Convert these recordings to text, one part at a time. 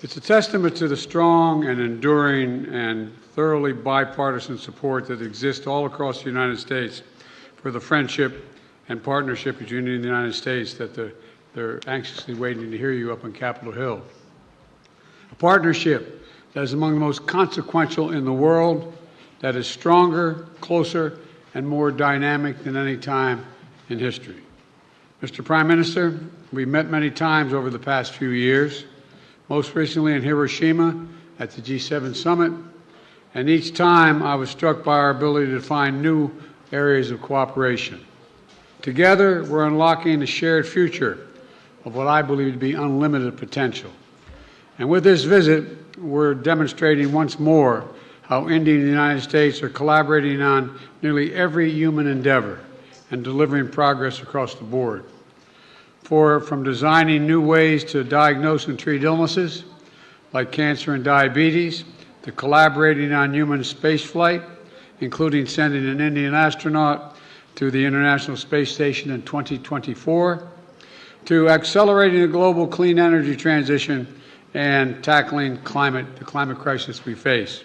It's a testament to the strong and enduring and thoroughly bipartisan support that exists all across the United States for the friendship and partnership between India and the United States that they're anxiously waiting to hear you up on Capitol Hill. A partnership that is among the most consequential in the world, that is stronger, closer, and more dynamic than any time in history. Mr. Prime Minister, we've met many times over the past few years, most recently in Hiroshima at the G7 summit, and each time I was struck by our ability to find new areas of cooperation. Together, we're unlocking the shared future of what I believe to be unlimited potential. And with this visit, we're demonstrating once more how India and the United States are collaborating on nearly every human endeavor and delivering progress across the board. From designing new ways to diagnose and treat illnesses like cancer and diabetes, to collaborating on human spaceflight, including sending an Indian astronaut to the International Space Station in 2024, to accelerating the global clean energy transition and tackling the climate crisis we face,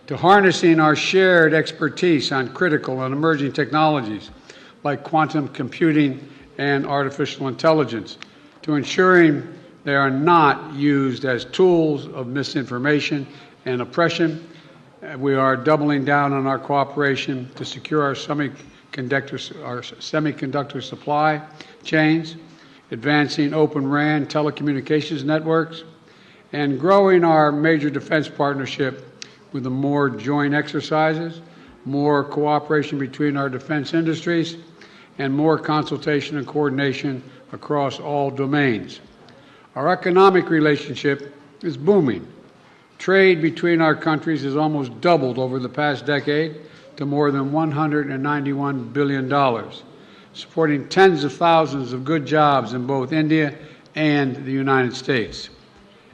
to harnessing our shared expertise on critical and emerging technologies like quantum computing and artificial intelligence, to ensuring they are not used as tools of misinformation and oppression. We are doubling down on our cooperation to secure our semiconductor supply chains, advancing Open RAN telecommunications networks, and growing our major defense partnership with the more joint exercises, more cooperation between our defense industries, and more consultation and coordination across all domains. Our economic relationship is booming. Trade between our countries has almost doubled over the past decade to more than $191 billion, supporting tens of thousands of good jobs in both India and the United States.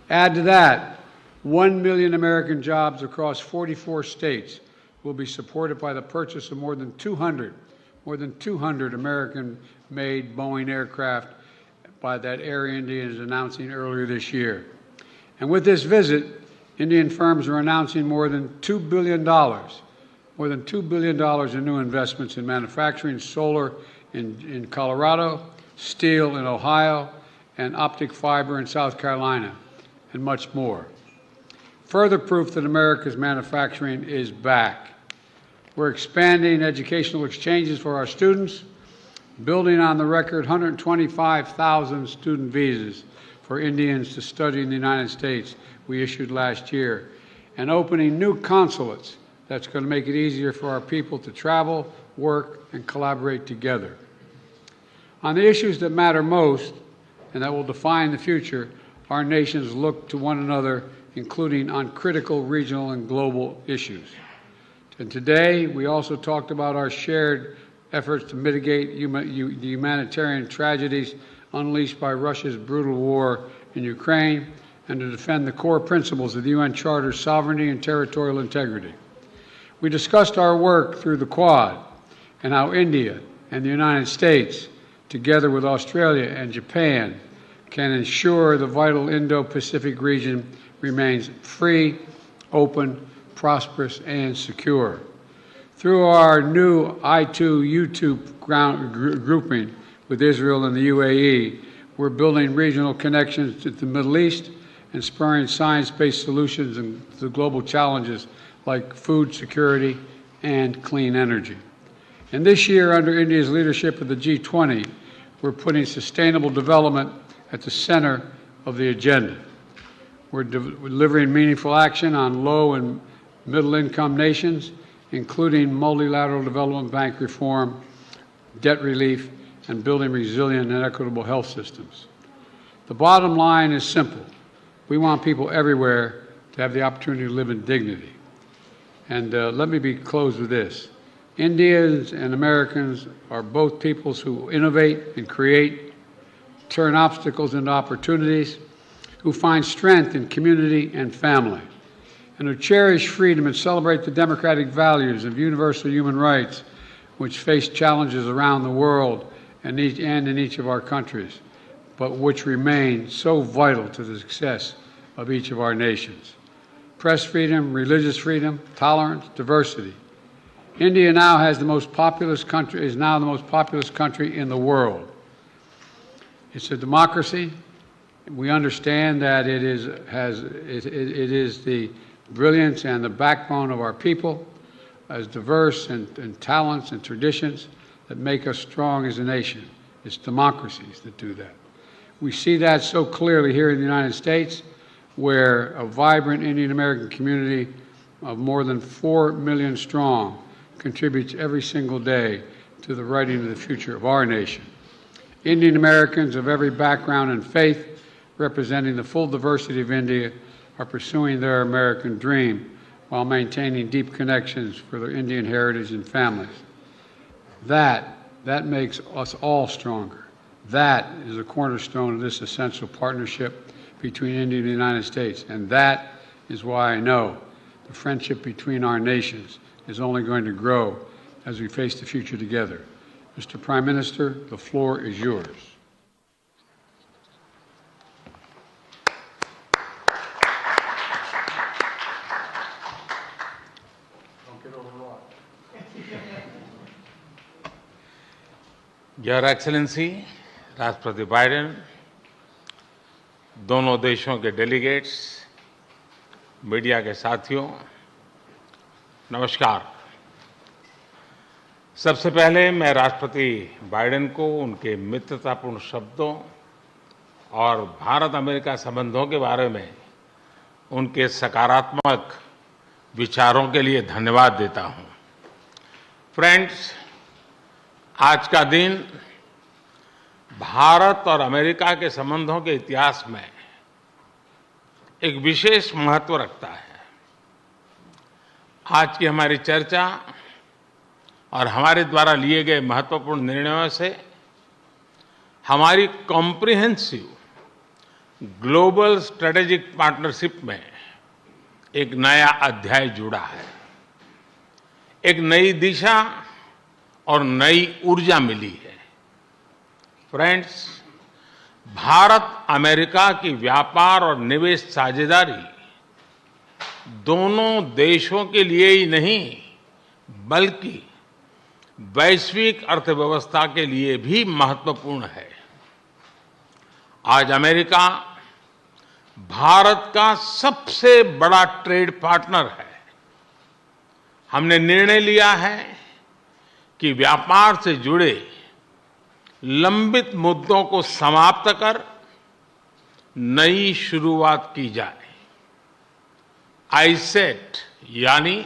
Add to that, 1 million American jobs across 44 states will be supported by the purchase of more than 200 American-made Boeing aircraft by that Air India is announcing earlier this year. And with this visit, Indian firms are announcing more than $2 billion in new investments in manufacturing, solar in Colorado, steel in Ohio, and optic fiber in South Carolina, and much more. Further proof that America's manufacturing is back. We're expanding educational exchanges for our students, building on the record 125,000 student visas for Indians to study in the United States we issued last year, and opening new consulates that's going to make it easier for our people to travel, work, and collaborate together. On the issues that matter most and that will define the future, our nations look to one another, including on critical regional and global issues. And today, we also talked about our shared efforts to mitigate the humanitarian tragedies unleashed by Russia's brutal war in Ukraine and to defend the core principles of the UN Charter's sovereignty and territorial integrity. We discussed our work through the Quad and how India and the United States, together with Australia and Japan, can ensure the vital Indo-Pacific region remains free, open, prosperous, and secure. Through our new I2U2 grouping with Israel and the UAE, we're building regional connections to the Middle East and spurring science-based solutions to global challenges like food security and clean energy. And this year, under India's leadership of the G20, we're putting sustainable development at the center of the agenda. We're delivering meaningful action on low and middle-income nations, including multilateral development bank reform, debt relief, and building resilient and equitable health systems. The bottom line is simple. We want people everywhere to have the opportunity to live in dignity. And let me close with this. Indians and Americans are both peoples who innovate and create, turn obstacles into opportunities, who find strength in community and family, and who cherish freedom and celebrate the democratic values of universal human rights which face challenges around the world and in each of our countries, but which remain so vital to the success of each of our nations. Press freedom, religious freedom, tolerance, diversity. India now has the most populous country, is now the most populous country in the world. It's a democracy. We understand that it is the brilliance and the backbone of our people, as diverse and talents and traditions that make us strong as a nation. It's democracies that do that. We see that so clearly here in the United States, where a vibrant Indian American community of more than 4 million strong contributes every single day to the writing of the future of our nation. Indian Americans of every background and faith, representing the full diversity of India, are pursuing their American dream while maintaining deep connections for their Indian heritage and families. That makes us all stronger. That is a cornerstone of this essential partnership between India and the United States. And that is why I know the friendship between our nations is only going to grow as we face the future together. Mr. Prime Minister, the floor is yours. Your excellency राष्ट्रपति Biden, दोनों देशों के delegates, media के साथियों, नमस्कार। सबसे पहले मैं राष्ट्रपति बाइडेन को उनके मित्रतापूर्ण शब्दों और भारत अमेरिका संबंधों के बारे में उनके सकारात्मक विचारों के लिए धन्यवाद देता हूं। फ्रेंड्स, आज का दिन भारत और अमेरिका के संबंधों के इतिहास में एक विशेष महत्व रखता है। आज की हमारी चर्चा और हमारे द्वारा लिए गए महत्वपूर्ण निर्णयों से हमारी कॉम्प्रिहेंसिव ग्लोबल स्ट्रेटेजिक पार्टनरशिप में एक नया अध्याय जुड़ा है। एक नई दिशा और नई ऊर्जा मिली है। फ्रेंड्स, भारत अमेरिका की व्यापार और निवेश साझेदारी दोनों देशों के लिए ही नहीं बल्कि वैश्विक अर्थव्यवस्था के लिए भी महत्वपूर्ण है। आज अमेरिका भारत का सबसे बड़ा ट्रेड पार्टनर है। हमने निर्णय लिया है कि व्यापार से जुड़े लंबित मुद्दों को समाप्त कर नई शुरुआत की जाए। आईसेट यानी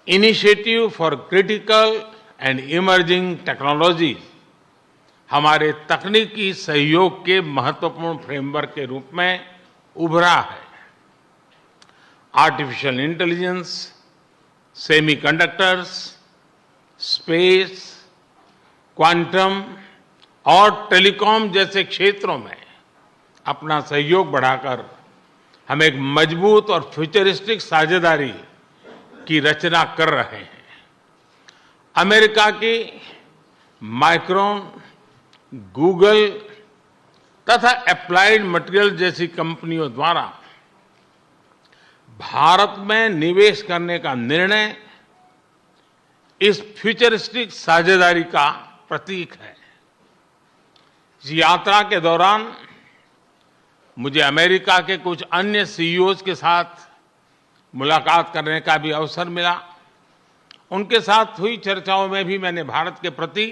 initiative for critical and emerging technology हमारे तकनीकी सहयोग के महत्वपूर्ण फ्रेमवर्क के रूप में उभरा है। Artificial intelligence, semiconductors, space, quantum और टेलीकॉम जैसे क्षेत्रों में अपना सहयोग बढ़ाकर हम एक मजबूत और फ्यूचरिस्टिक साझेदारी की रचना कर रहे हैं। अमेरिका की माइक्रोन, गूगल तथा एप्लाइड मटेरियल जैसी कंपनियों द्वारा भारत में निवेश करने का निर्णय इस फ्यूचरिस्टिक साझेदारी का प्रतीक है। इस यात्रा के दौरान मुझे अमेरिका के कुछ अन्य सीईओज के साथ मुलाकात करने का भी अवसर मिला। उनके साथ हुई चर्चाओं में भी मैंने भारत के प्रति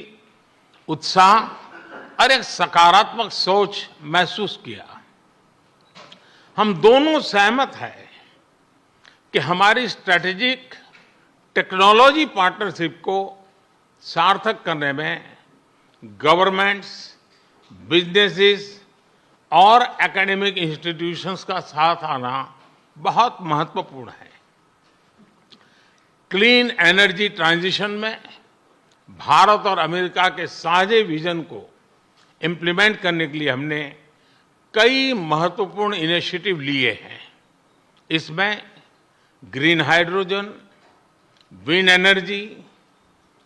उत्साह और एक सकारात्मक सोच महसूस किया। हम दोनों सहमत हैं कि हमारी स्ट्रैटेजिक टेक्नोलॉजी पार्टनरशिप को सार्थक करने में गवर्नमेंट्स, बिजनेसेस और एकेडमिक इंस्टीट्यूशंस का साथ आना बहुत महत्वपूर्ण है। क्लीन एनर्जी ट्रांजिशन में भारत और अमेरिका के साझे विजन को इंप्लीमेंट करने के लिए हमने कई महत्वपूर्ण इनिशिएटिव लिए हैं। इसमें green hydrogen, wind energy,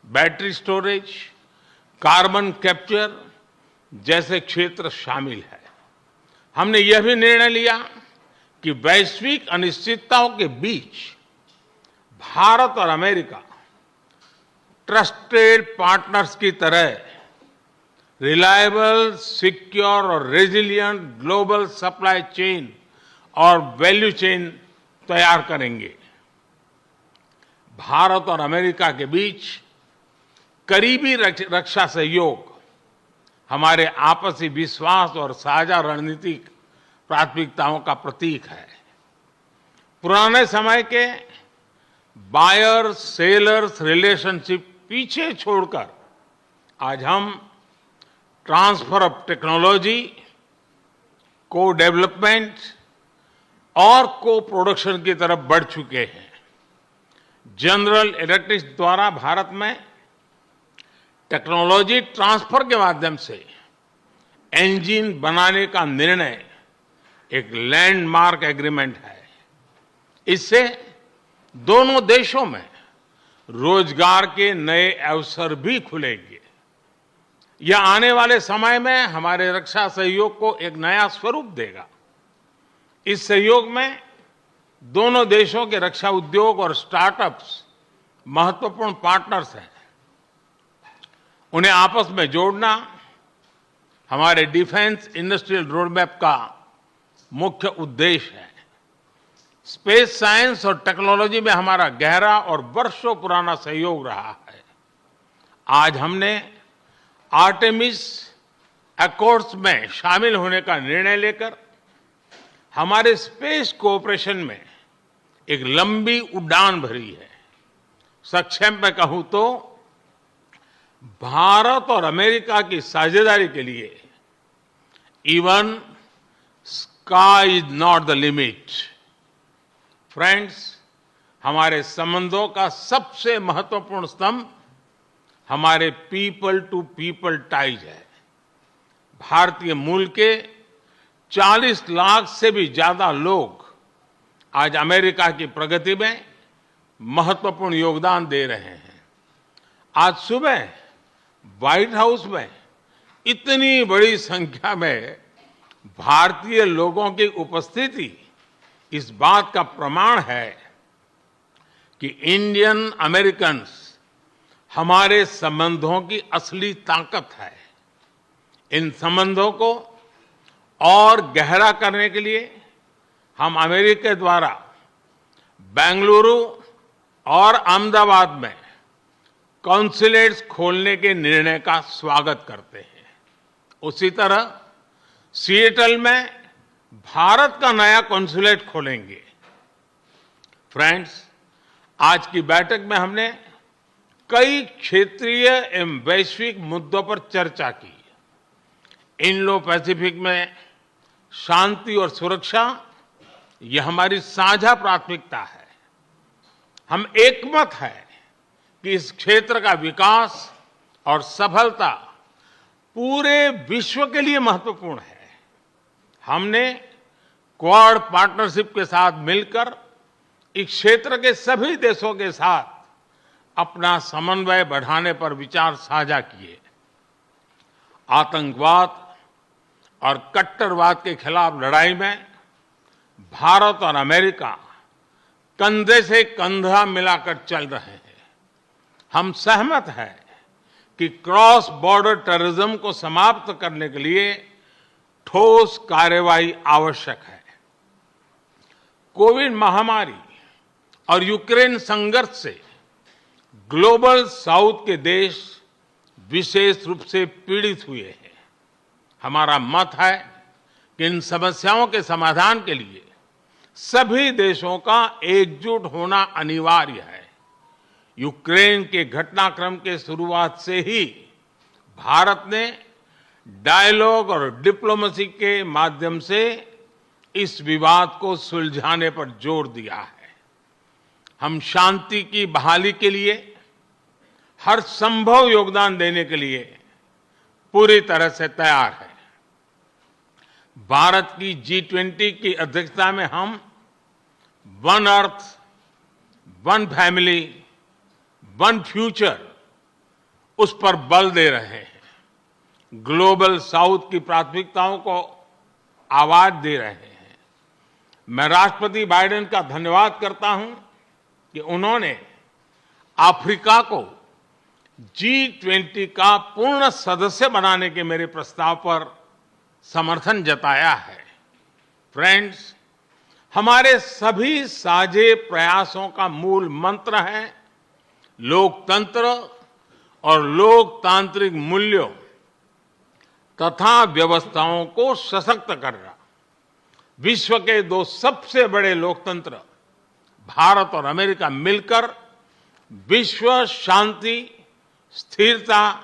battery storage, carbon capture जैसे क्षेत्र शामिल है। हमने यह भी निर्णय लिया कि वैश्विक अनिश्चितताओं के बीच भारत और अमेरिका ट्रस्टेड पार्टनर्स की तरह रिलायबल, सिक्योर और रेजिलिएंट ग्लोबल सप्लाई चेन और वैल्यू चेन तैयार करेंगे। भारत और अमेरिका के बीच करीबी रक्षा सहयोग हमारे आपसी विश्वास और साझा रणनीतिक प्राथमिकताओं का प्रतीक है। पुराने समय के बायर सेलर्स रिलेशनशिप पीछे छोड़कर आज हम ट्रांसफर ऑफ टेक्नोलॉजी, को डेवलपमेंट और को प्रोडक्शन की तरफ बढ़ चुके हैं। जनरल इलेक्ट्रिक द्वारा भारत में टेक्नोलॉजी ट्रांसफर के माध्यम से इंजन बनाने का निर्णय एक लैंडमार्क एग्रीमेंट है। इससे दोनों देशों में रोजगार के नए अवसर भी खुलेंगे। यह आने वाले समय में हमारे रक्षा सहयोग को एक नया स्वरूप देगा। इस सहयोग में दोनों देशों के रक्षा उद्योग और स्टार्टअप्स महत्वपूर्ण पार्टनर्स हैं। उन्हें आपस में जोड़ना हमारे डिफेंस इंडस्ट्रियल रोडमैप का मुख्य उद्देश्य है। स्पेस साइंस और टेक्नोलॉजी में हमारा गहरा और वर्षों पुराना सहयोग रहा है। आज हमने आर्टेमिस अकॉर्ड्स में शामिल होने का निर्णय लेकर हमारे स्पेस कोऑपरेशन में एक लंबी उड़ान भरी है। संक्षेप में कहूं तो भारत और अमेरिका की साझेदारी के लिए even sky is not the limit. Friends, हमारे संबंधों का सबसे महत्वपूर्ण स्तंभ हमारे पीपल टू पीपल टाइज है। भारतीय मूल के 40 लाख से भी ज्यादा लोग आज अमेरिका की प्रगति में महत्वपूर्ण योगदान दे रहे हैं। आज सुबह व्हाइट हाउस में इतनी बड़ी संख्या में भारतीय लोगों की उपस्थिति इस बात का प्रमाण है कि इंडियन अमेरिकन्स हमारे संबंधों की असली ताकत है। इन संबंधों को और गहरा करने के लिए हम अमेरिका द्वारा बेंगलुरु और अहमदाबाद में कॉन्सुलेट्स खोलने के निर्णय का स्वागत करते हैं। उसी तरह सिएटल में भारत का नया कॉन्सुलेट खोलेंगे। फ्रेंड्स, आज की बैठक में हमने कई क्षेत्रीय एवं वैश्विक मुद्दों पर चर्चा की। इंडो पैसिफिक में शांति और सुरक्षा यह हमारी साझा प्राथमिकता है। हम एकमत है कि इस क्षेत्र का विकास और सफलता पूरे विश्व के लिए महत्वपूर्ण है। हमने क्वाड पार्टनरशिप के साथ मिलकर इस क्षेत्र के सभी देशों के साथ अपना समन्वय बढ़ाने पर विचार साझा किए। आतंकवाद और कट्टरवाद के खिलाफ लड़ाई में भारत और अमेरिका कंधे से कंधा मिलाकर चल रहे हैं। हम सहमत हैं कि क्रॉस बॉर्डर टेररिज्म को समाप्त करने के लिए ठोस कार्यवाही आवश्यक है। कोविड महामारी और यूक्रेन संघर्ष से ग्लोबल साउथ के देश विशेष रूप से पीड़ित हुए हैं। हमारा मत है कि इन समस्याओं के समाधान के लिए सभी देशों का एकजुट होना अनिवार्य है। यूक्रेन के घटनाक्रम के शुरुआत से ही भारत ने डायलॉग और डिप्लोमेसी के माध्यम से इस विवाद को सुलझाने पर जोर दिया है। हम शांति की बहाली के लिए हर संभव योगदान देने के लिए पूरी तरह से तैयार है। भारत की G20 की अध्यक्षता में हम one earth, one family, one future उस पर बल दे रहे हैं। ग्लोबल साउथ की प्राथमिकताओं को आवाज दे रहे हैं। मैं राष्ट्रपति बाइडेन का धन्यवाद करता हूं कि उन्होंने अफ्रीका को G20 का पूर्ण सदस्य बनाने के मेरे प्रस्ताव पर समर्थन जताया है। फ्रेंड्स, हमारे सभी साझे प्रयासों का मूल मंत्र है लोकतंत्र और लोकतांत्रिक मूल्यों तथा व्यवस्थाओं को सशक्त करना। विश्व के दो सबसे बड़े लोकतंत्र भारत और अमेरिका मिलकर विश्व शांति, स्थिरता,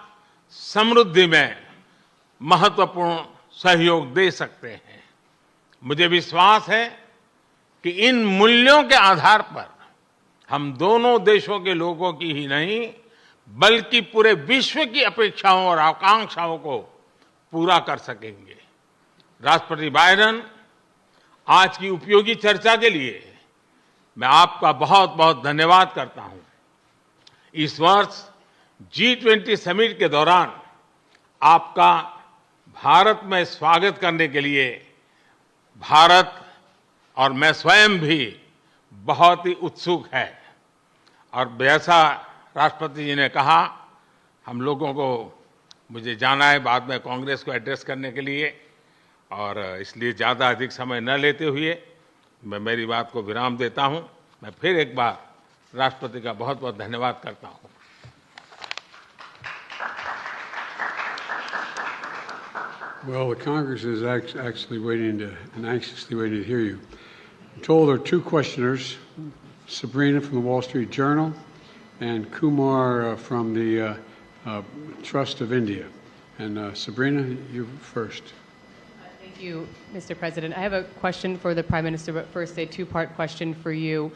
समृद्धि में महत्वपूर्ण सहयोग दे सकते हैं। मुझे विश्वास है कि इन मूल्यों के आधार पर हम दोनों देशों के लोगों की ही नहीं बल्कि पूरे विश्व की अपेक्षाओं और आकांक्षाओं को पूरा कर सकेंगे। राष्ट्रपति बाइडेन, आज की उपयोगी चर्चा के लिए मैं आपका बहुत बहुत धन्यवाद करता हूं। इस वर्ष G20 समिट के दौरान आपका भारत में स्वागत करने के लिए भारत और मैं स्वयं भी बहुत ही उत्सुक है। और जैसा राष्ट्रपति जी ने कहा, हम लोगों को मुझे जाना है बाद में कांग्रेस को एड्रेस करने के लिए, और इसलिए ज़्यादा अधिक समय न लेते हुए मैं मेरी बात को विराम देता हूं। मैं फिर एक बार राष्ट्रपति का बहुत बहुत धन्यवाद करता हूं। Well, the Congress is actually waiting and anxiously waiting to hear you. I'm told there are two questioners, Sabrina from the Wall Street Journal and Kumar from the Trust of India. And Sabrina, you first. Thank you, Mr. President. I have a question for the Prime Minister, but first a two-part question for you.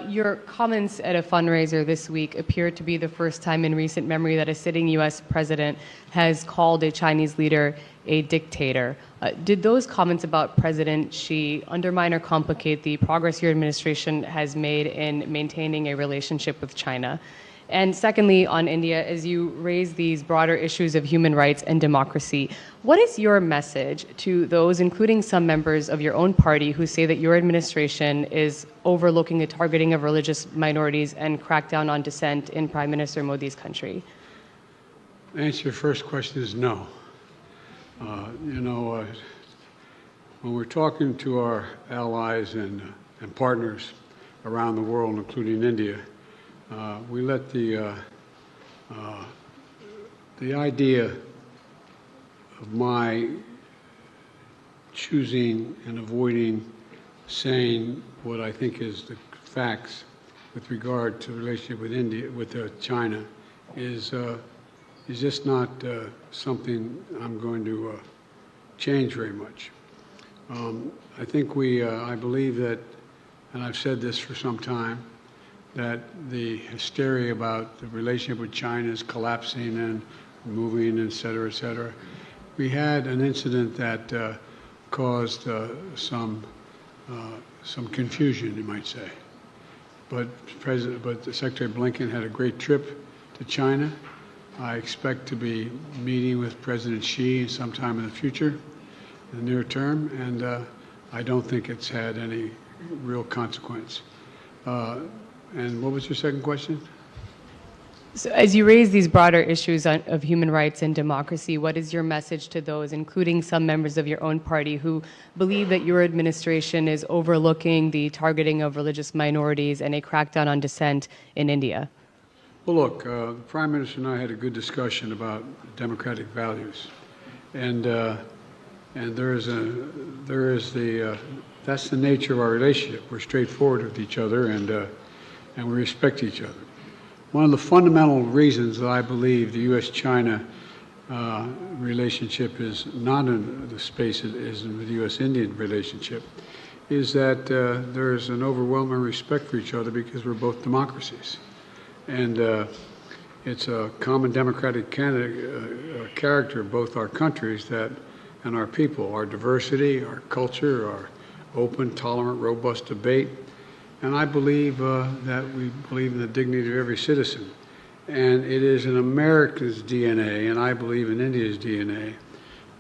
Your comments at a fundraiser this week appear to be the first time in recent memory that a sitting U.S. president has called a Chinese leader a dictator. Did those comments about President Xi undermine or complicate the progress your administration has made in maintaining a relationship with China? And secondly, on India, as you raise these broader issues of human rights and democracy, what is your message to those, including some members of your own party, who say that your administration is overlooking the targeting of religious minorities and crackdown on dissent in Prime Minister Modi's country? The answer to your first question is no. When we're talking to our allies and partners around the world, including India, we let the idea of my choosing and avoiding saying what I think is the facts with regard to the relationship with India, with China, is just not something I'm going to change very much. I think I believe that, and I've said this for some time, that the hysteria about the relationship with China is collapsing and moving, et cetera, et cetera. We had an incident that caused some confusion, you might say. But Secretary Blinken had a great trip to China. I expect to be meeting with President Xi sometime in the future, in the near term, and I don't think it's had any real consequence. And what was your second question? So as you raise these broader issues of human rights and democracy, what is your message to those, including some members of your own party, who believe that your administration is overlooking the targeting of religious minorities and a crackdown on dissent in India? Well, look, the Prime Minister and I had a good discussion about democratic values, and that's the nature of our relationship. We're straightforward with each other, and we respect each other. One of the fundamental reasons that I believe the U.S.-China relationship is not in the space it is in the U.S.-Indian relationship is that there's an overwhelming respect for each other because we're both democracies. And it's a common democratic character of both our countries and our people, our diversity, our culture, our open, tolerant, robust debate. And I believe that we believe in the dignity of every citizen. And it is in America's DNA, and I believe in India's DNA,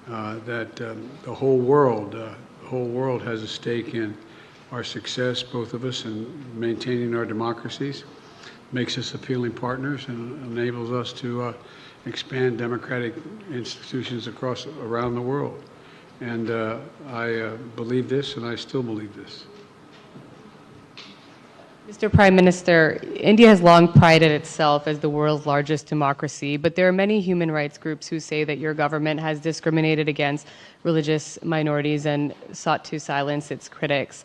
that the whole world has a stake in our success, both of us, in maintaining our democracies, makes us appealing partners, and enables us to expand democratic institutions around the world. And I believe this, and I still believe this. Mr. Prime Minister, India has long prided itself as the world's largest democracy, but there are many human rights groups who say that your government has discriminated against religious minorities and sought to silence its critics.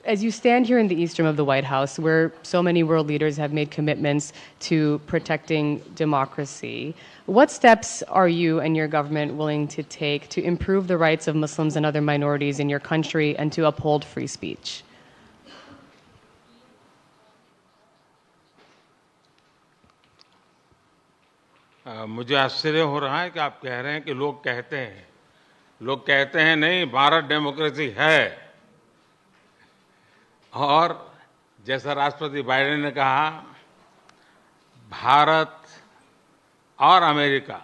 As you stand here in the East Room of the White House, where so many world leaders have made commitments to protecting democracy, what steps are you and your government willing to take to improve the rights of Muslims and other minorities in your country and to uphold free speech? मुझे आश्चर्य हो रहा है कि आप कह रहे हैं कि लोग कहते हैं नहीं, भारत डेमोक्रेसी है। और जैसा राष्ट्रपति बाइडेन ने कहा, भारत और अमेरिका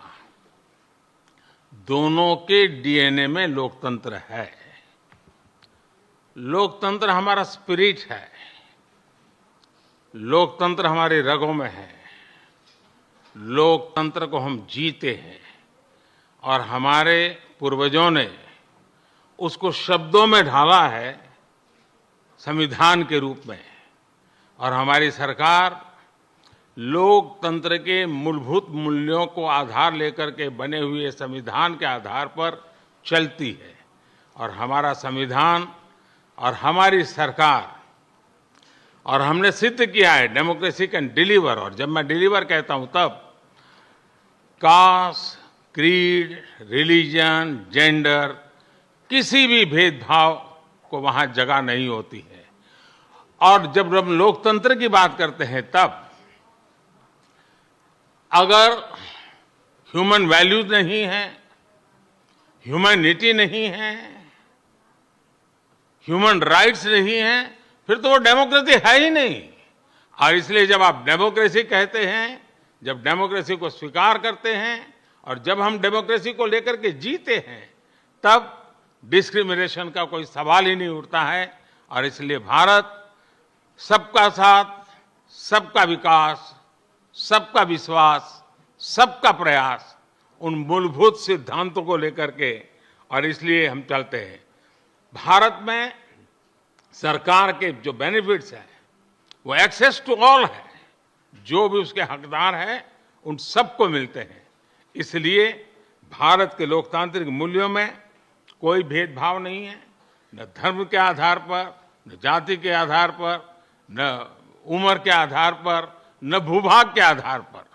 दोनों के डीएनए में लोकतंत्र है। लोकतंत्र हमारा स्पिरिट है, लोकतंत्र हमारी रगों में है, लोकतंत्र को हम जीते हैं और हमारे पूर्वजों ने उसको शब्दों में ढाला है संविधान के रूप में। और हमारी सरकार लोकतंत्र के मूलभूत मूल्यों को आधार लेकर के बने हुए संविधान के आधार पर चलती है। और हमारा संविधान और हमारी सरकार, और हमने सिद्ध किया है डेमोक्रेसी कैन डिलीवर। और जब मैं डिलीवर कहता हूं तब कास्ट, क्रीड, रिलीजन, जेंडर, किसी भी भेदभाव को वहां जगह नहीं होती है। और जब हम लोकतंत्र की बात करते हैं तब अगर ह्यूमन वैल्यूज नहीं है, ह्यूमैनिटी नहीं है, ह्यूमन राइट्स नहीं है, फिर तो वो डेमोक्रेसी है ही नहीं। और इसलिए जब आप डेमोक्रेसी कहते हैं, जब डेमोक्रेसी को स्वीकार करते हैं और जब हम डेमोक्रेसी को लेकर के जीते हैं, तब डिस्क्रिमिनेशन का कोई सवाल ही नहीं उठता है। और इसलिए भारत सबका साथ, सबका विकास, सबका विश्वास, सबका प्रयास, उन मूलभूत सिद्धांतों को लेकर के, और इसलिए हम चलते हैं। भारत में सरकार के जो बेनिफिट्स हैं वो एक्सेस टू ऑल है, जो भी उसके हकदार हैं उन सबको मिलते हैं। इसलिए भारत के लोकतांत्रिक मूल्यों में कोई भेदभाव नहीं है, न धर्म के आधार पर, न जाति के आधार पर, न उम्र के आधार पर, न भूभाग के आधार पर।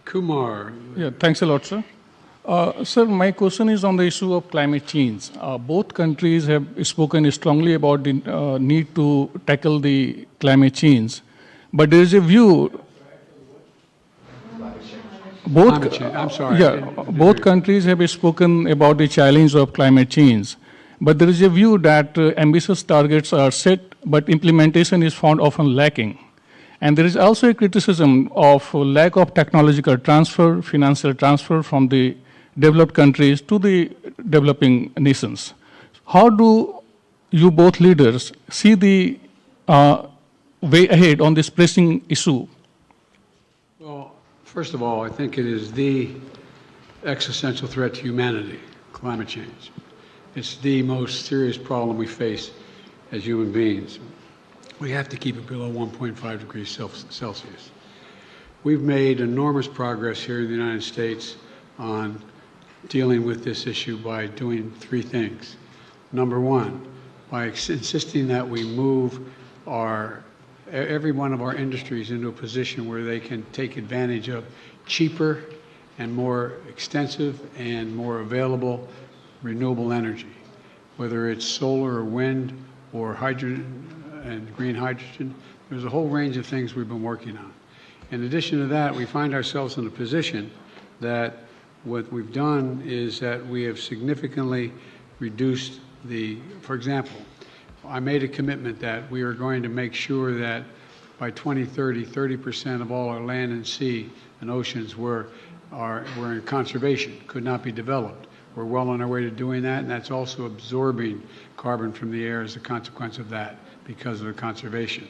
Kumar. Yeah, thanks a lot, sir. Sir, my question is on the issue of climate change. Both countries have spoken strongly about the need to tackle the climate change, but there is a view. Climate change. I'm sorry. Yeah, both countries have spoken about the challenge of climate change, but there is a view that ambitious targets are set, but implementation is found often lacking. And there is also a criticism of lack of technological transfer, financial transfer from the developed countries to the developing nations. How do you both leaders see the way ahead on this pressing issue? Well, first of all, I think it is the existential threat to humanity, climate change. It's the most serious problem we face as human beings. We have to keep it below 1.5 degrees Celsius. We've made enormous progress here in the United States on dealing with this issue by doing three things. Number one, by insisting that we move every one of our industries into a position where they can take advantage of cheaper and more extensive and more available renewable energy, whether it's solar or wind or hydrogen and green hydrogen. There's a whole range of things we've been working on. In addition to that, we find ourselves in a position that what we've done is that we have significantly reduced for example, I made a commitment that we are going to make sure that by 2030, 30% of all our land and sea and oceans were were in conservation, could not be developed. We're well on our way to doing that, and that's also absorbing carbon from the air as a consequence of that because of the conservation.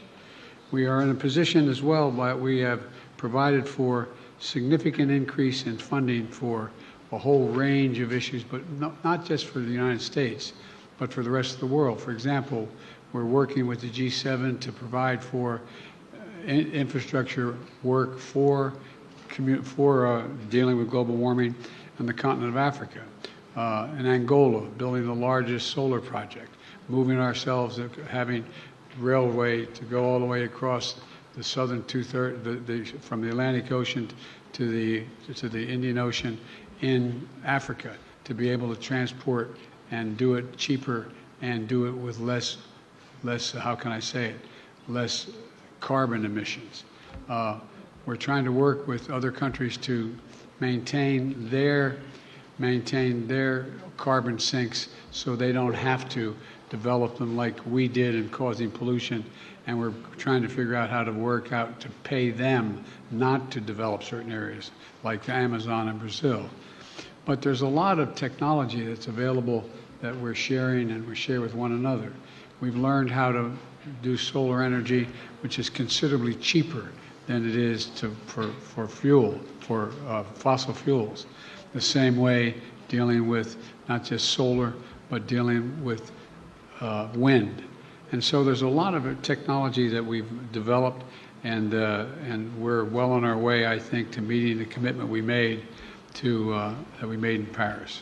We are in a position as well, but we have provided for significant increase in funding for a whole range of issues, but not just for the United States, but for the rest of the world. For example, we're working with the G7 to provide for infrastructure work for dealing with global warming on the continent of Africa. In Angola, building the largest solar project, moving ourselves, having railway to go all the way across the southern two-thirds, from the Atlantic Ocean to the Indian Ocean in Africa, to be able to transport and do it cheaper and do it with less, how can I say it, less carbon emissions. We're trying to work with other countries to maintain their carbon sinks so they don't have to develop them like we did in causing pollution, and we're trying to figure out how to work out to pay them not to develop certain areas like the Amazon and Brazil. But there's a lot of technology that's available that we're sharing and we share with one another. We've learned how to do solar energy, which is considerably cheaper than it is for fossil fuels. The same way dealing with not just solar, but dealing with wind. And so there's a lot of technology that we've developed, and we're well on our way, I think, to meeting the commitment we made that we made in Paris.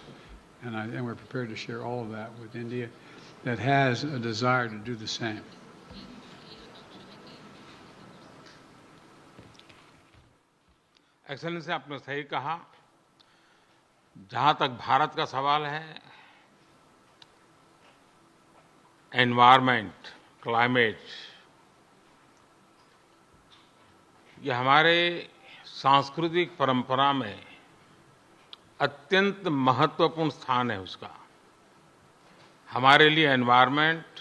And we're prepared to share all of that with India that has a desire to do the same. Excellency, आपने सही कहा। जहां तक भारत का सवाल है, environment, climate, ये हमारे सांस्कृतिक परंपरा में अत्यंत महत्वपूर्ण स्थान है उसका। हमारे लिए एनवायरनमेंट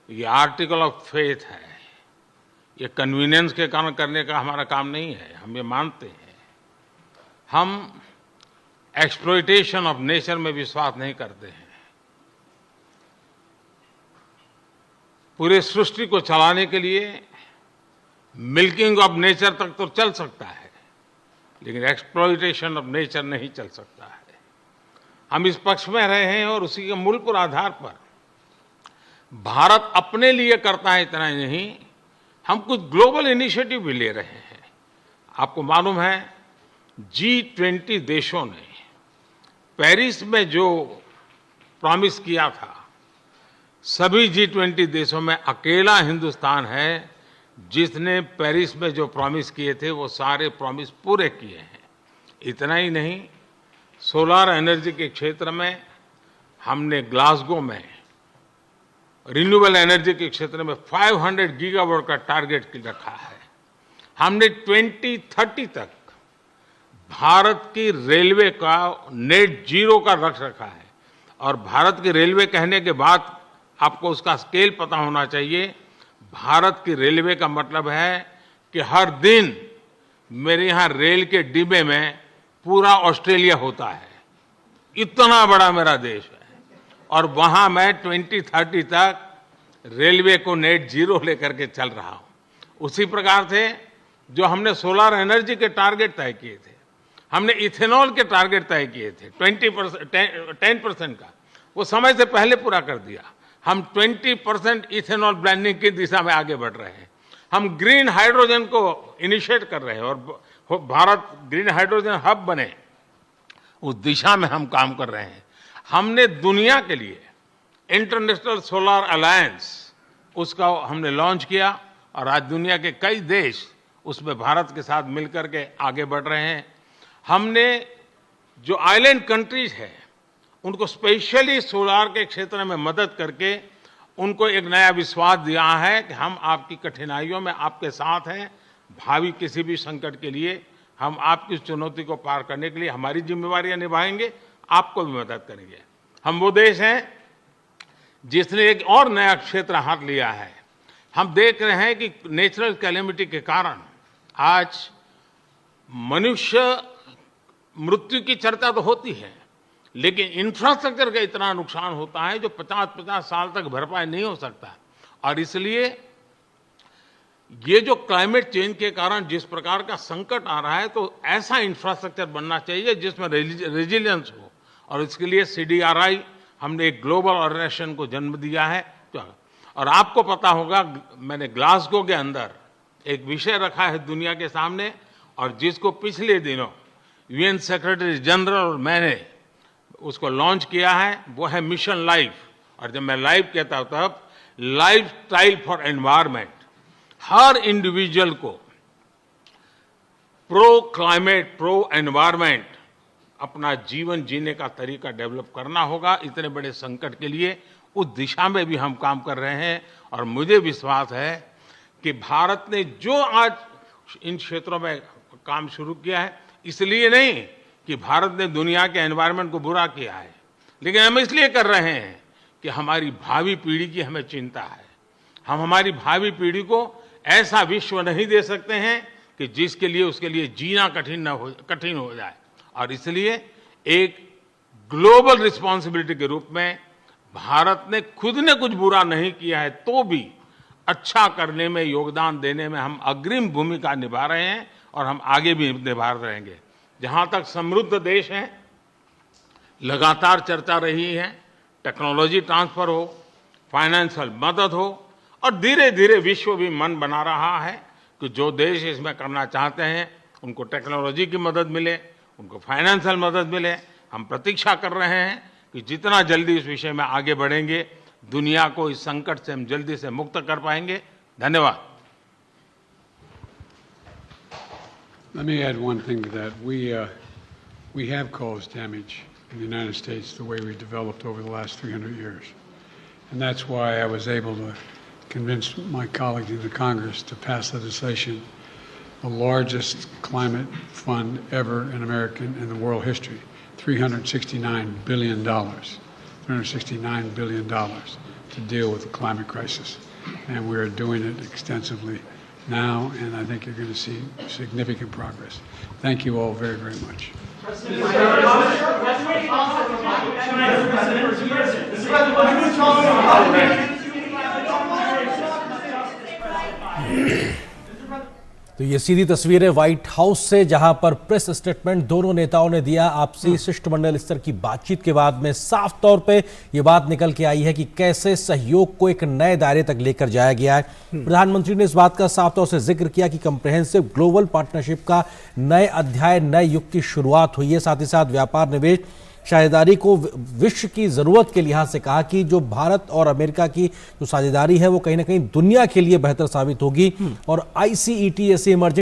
ये आर्टिकल ऑफ फेथ है। ये कन्वीनियंस के कारण करने का हमारा काम नहीं है, हम ये मानते हैं। हम एक्सप्लॉयटेशन ऑफ नेचर में विश्वास नहीं करते हैं। पूरे सृष्टि को चलाने के लिए मिल्किंग ऑफ नेचर तक तो चल सकता है, लेकिन एक्सप्लॉयटेशन ऑफ नेचर नहीं चल सकता है। हम इस पक्ष में रहे हैं और उसी के मूलभूत आधार पर भारत अपने लिए करता है, इतना ही नहीं, हम कुछ ग्लोबल इनिशिएटिव भी ले रहे हैं। आपको मालूम है, G20 देशों ने पेरिस में जो प्रॉमिस किया था, सभी G20 देशों में अकेला हिंदुस्तान है जिसने पेरिस में जो प्रॉमिस किए थे वो सारे प्रॉमिस पूरे किए हैं। इतना ही नहीं, सोलर एनर्जी के क्षेत्र में हमने ग्लासगो में रिन्यूएबल एनर्जी के क्षेत्र में 500 गीगावाट का टारगेट रखा है। हमने 2030 तक भारत की रेलवे का नेट जीरो का रख रखा है। और भारत की रेलवे कहने के बाद आपको उसका स्केल पता होना चाहिए। भारत की रेलवे का मतलब है कि हर दिन मेरे यहाँ रेल के डिब्बे में पूरा ऑस्ट्रेलिया होता है। इतना बड़ा मेरा देश है, और वहां मैं 2030 तक रेलवे को नेट जीरो लेकर के चल रहा हूं। उसी प्रकार से जो हमने सोलर एनर्जी के टारगेट तय किए थे, हमने इथेनॉल के टारगेट तय किए थे 10% का, वो समय से पहले पूरा कर दिया। हम 20% इथेनॉल ब्लेंडिंग की दिशा में आगे बढ़ रहे हैं। हम ग्रीन हाइड्रोजन को इनिशिएट कर रहे हैं और भारत ग्रीन हाइड्रोजन हब बने, उस दिशा में हम काम कर रहे हैं। हमने दुनिया के लिए इंटरनेशनल सोलर अलायंस उसका हमने लॉन्च किया, और आज दुनिया के कई देश उसमें भारत के साथ मिलकर के आगे बढ़ रहे हैं। हमने जो आइलैंड कंट्रीज है उनको स्पेशली सोलार के क्षेत्र में मदद करके उनको एक नया विश्वास दिया है कि हम आपकी कठिनाइयों में आपके साथ हैं। भावी किसी भी संकट के लिए हम आपकी चुनौती को पार करने के लिए हमारी जिम्मेवारियां निभाएंगे, आपको भी मदद करेंगे। हम वो देश हैं जिसने एक और नया क्षेत्र हाथ लिया है। हम देख रहे हैं कि नेचुरल कैलेमिटी के कारण आज मनुष्य मृत्यु की चर्चा तो होती है, लेकिन इंफ्रास्ट्रक्चर का इतना नुकसान होता है जो 50-50 साल तक भरपाई नहीं हो सकता। और इसलिए ये जो क्लाइमेट चेंज के कारण जिस प्रकार का संकट आ रहा है, तो ऐसा इंफ्रास्ट्रक्चर बनना चाहिए जिसमें रेजिलियंस हो, और इसके लिए CDRI हमने एक ग्लोबल ऑर्गेनाइजेशन को जन्म दिया है। और आपको पता होगा, मैंने ग्लासगो के अंदर एक विषय रखा है दुनिया के सामने, और जिसको पिछले दिनों UN सेक्रेटरी जनरल और मैंने उसको लॉन्च किया है, वो है मिशन लाइफ। और जब मैं लाइफ कहता हूं तब life style for environment. Her individual को प्रो क्लाइमेट, प्रो एनवायरमेंट अपना जीवन जीने का तरीका डेवलप करना होगा। इतने बड़े संकट के लिए उस दिशा में भी हम काम कर रहे हैं, और मुझे विश्वास है कि भारत ने जो आज इन क्षेत्रों में काम शुरू किया है, इसलिए नहीं कि भारत ने दुनिया के एनवायरनमेंट को बुरा किया है, लेकिन हम इसलिए कर रहे हैं कि हमारी भावी पीढ़ी की हमें चिंता है। हम हमारी भावी पीढ़ी को ऐसा विश्व नहीं दे सकते हैं कि जिसके लिए उसके लिए जीना कठिन हो जाए। और इसलिए एक ग्लोबल रिस्पॉन्सिबिलिटी के रूप में भारत ने खुद ने कुछ बुरा नहीं किया है, तो भी अच्छा करने में, योगदान देने में हम अग्रिम भूमिका निभा रहे हैं, और हम आगे भी निभा रहेंगे। जहां तक समृद्ध देश हैं, लगातार चर्चा रही है, टेक्नोलॉजी ट्रांसफर हो, फाइनेंशियल मदद हो, और धीरे धीरे विश्व भी मन बना रहा है कि जो देश इसमें करना चाहते हैं उनको टेक्नोलॉजी की मदद मिले, उनको फाइनेंशियल मदद मिले। हम प्रतीक्षा कर रहे हैं कि जितना जल्दी इस विषय में आगे बढ़ेंगे, दुनिया को इस संकट से हम जल्दी से मुक्त कर पाएंगे। धन्यवाद। Let me add one thing to that. We have caused damage in the United States the way we developed over the last 300 years. And that's why I was able to convince my colleagues in the Congress to pass legislation, the largest climate fund ever in American in the world history, $369 billion. $369 billion to deal with the climate crisis. And we're doing it extensively now, and I think you're going to see significant progress. Thank you all very, very much. तो ये सीधी तस्वीर है white house से, जहां पर press statement दोनों नेताओं ने दिया। आपसी शिष्टमंडल स्तर की बातचीत के बाद में साफ तौर पे ये बात निकल के आई है कि कैसे सहयोग को एक नए दायरे तक लेकर जाया गया है। प्रधानमंत्री ने इस बात का साफ तौर से जिक्र किया कि कंप्रेहेंसिव ग्लोबल पार्टनरशिप का नए अध्याय, नए युग की शुरुआत हुई है। साथ ही साथ व्यापार, निवेश, साझेदारी को विश्व की जरूरत के लिहाज से कहा कि जो भारत और अमेरिका की जो साझेदारी है वो कहीं ना कहीं दुनिया के लिए बेहतर साबित होगी। और ICET ऐसी इमर्जिंग